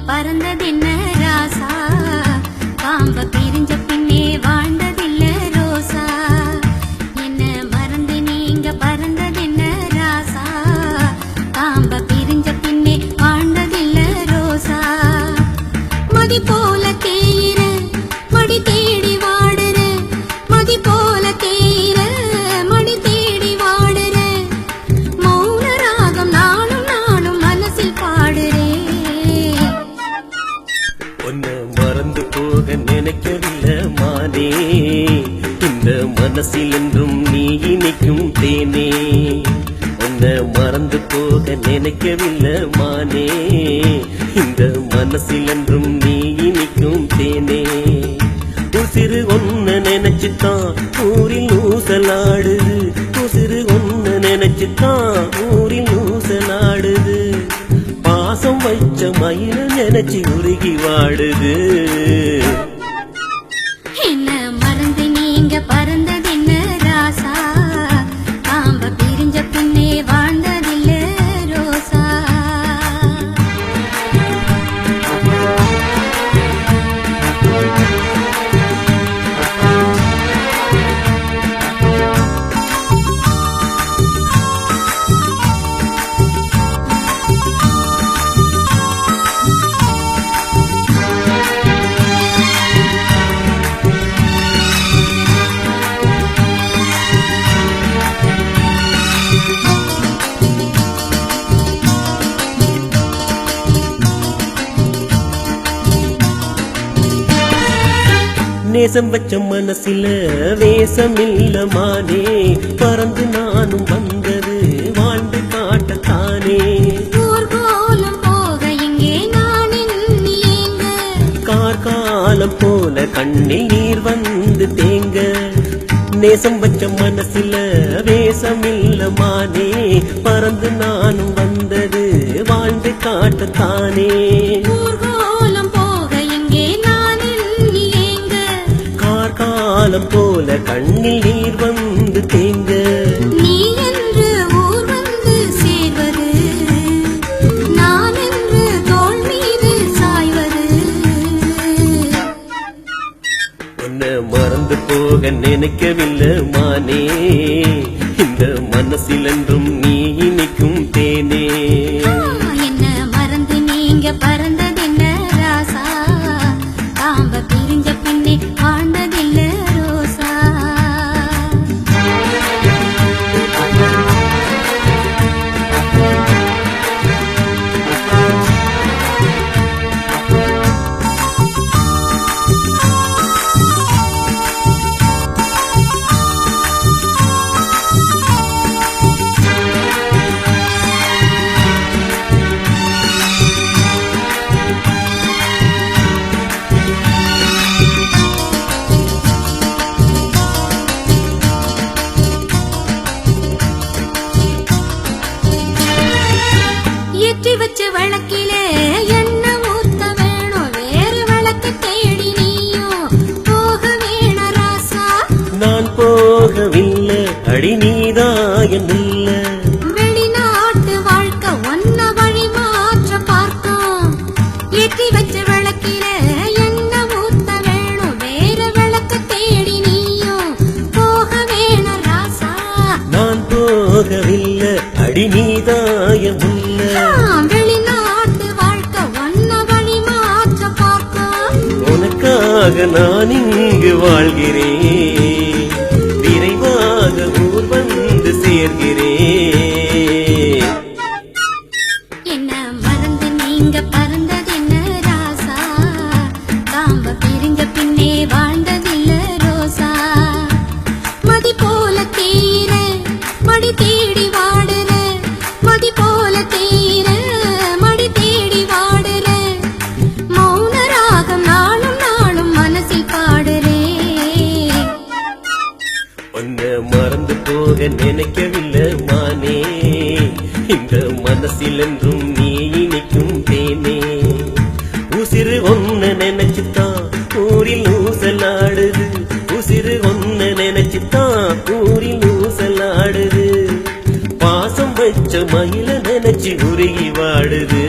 பறந்ததென்ன ராசா, பாம்ப பிரிஞ்ச பின்னே வாழ்ந்ததில்ல ரோசா. என்ன மறந்து நீங்க பறந்ததென்ன ராசா, பாம்ப பிரிஞ்ச பின்னே வாழ்ந்ததில்ல ரோசா. மதி போல தேயிற மடி தேடி வாடுற, மதி போல தேயிற மடி தேடி வாடுற, மௌன ராகம் நானும் நானும் மனசில் பாடுறேன். உன்னை மறந்து போக நினைக்கவில்லை மானே, இந்த மனசில் என்றும் நீ இனிக்கும் தேனே. உன்னை மறந்து போக நினைக்கவில்லை மானே, இந்த மனசில் என்றும் நீ இனிக்கும் தேனே. உசிறு ஒன்ன நினைச்சுத்தான் ஊரில் ஊசலாடுது, உசிறு ஒன்ன நினைச்சுத்தான் ஊரில் ஊசலாடுது. பாசம் வைச்ச மயில நினைச்சு உருகி வாடுது. என்ன மறந்து நீங்க பறந்ததென்ன ராசா, பாம்ப பிரிஞ்ச பின்னே வாழ்ந்ததில்ல ரோசா. நேசம் வச்ச மனசில வேசமில்ல மானே, பறந்து நானும் வந்தது வாழ்ந்து காட்டத்தானே. ஊர்கோலம் போக இங்கே நான் எண்ணியேங்க, கார்காலம் போல கண்ணில் நீர் வந்து தேங்க. நேசம் வச்ச மனசில வேசமில்ல மானே, பறந்து நானும் வந்தது வாழ்ந்து காட்டத்தானே. ஊர்கோலம் போக இங்கே நான் எண்ணியேங்க, கார்காலம் போல கண்ணில் நீர் வந்து தேங்க. நீ என்று ஊர் வந்து சேர்வது, நான் என்று தோள் மீது சாய்வது. உன்னை மறந்து போக நினைக்கவில்லை மானே, இந்த மனசில் என்றும் நீ இனிக்கும் தேனே. என்ன மறந்து நீங்க பறந்ததென்ன ராசா, பாம்ப பிரிஞ்ச பின்னே வாழ்ந்ததில்ல ரோசா. ஏற்றி வச்ச வழக்கிலே என்ன ஊத்த வேணும், வேறு வழக்கு தேடி நீயும் போக வேண ராசா. நான் போகவில்லை அடி நீதாயம் இல்ல, வெளிநாட்டு வாழ்க்கை ஒன்ன வழி மாற்ற பார்க்கும். ஏற்றி வச்ச வழக்கிலே என்ன ஊத்த வேணும், வேறு வழக்கு தேடி நீயும் போக வேண ராசா. நான் போகவில்லை அடி நீதாயம் இல்ல. வெளிநாட்டு வாழ்க்கை ஒன்ன வழி மாற்ற பார்க்கும். உனக்காக நான் இங்கு வாழ்கிறேன், விரைவாக ஊர் வந்து சேர்கிறேன். என்ன மறந்து நீங்க பறந்ததென்ன ராசா, பாம்ப பிரிஞ்ச பின்னே வாழ்ந்ததில்ல ரோசா. மதி போல தேயிற மடி தேடி வாடுற, மதி போல தேயிற மடி தேடி வாடுற, மௌன ராகம் நாளும் நாளும் மனசில் பாடுறேன். உன்னை மறந்து போக நினைக்கவில்லை மானே, இந்த மனசில் என்றும் நீ இனிக்கும் தேனே. உசிறு ஒன்ன நினைச்சுத்தான் ஊரில் ஊசலாடுது, உசிறு ஒன்ன நினைச்சுத்தான் ஊரில் ஊசலாடுது. பாசம் வச்ச மயில நினைச்சு உருகி வாடுது.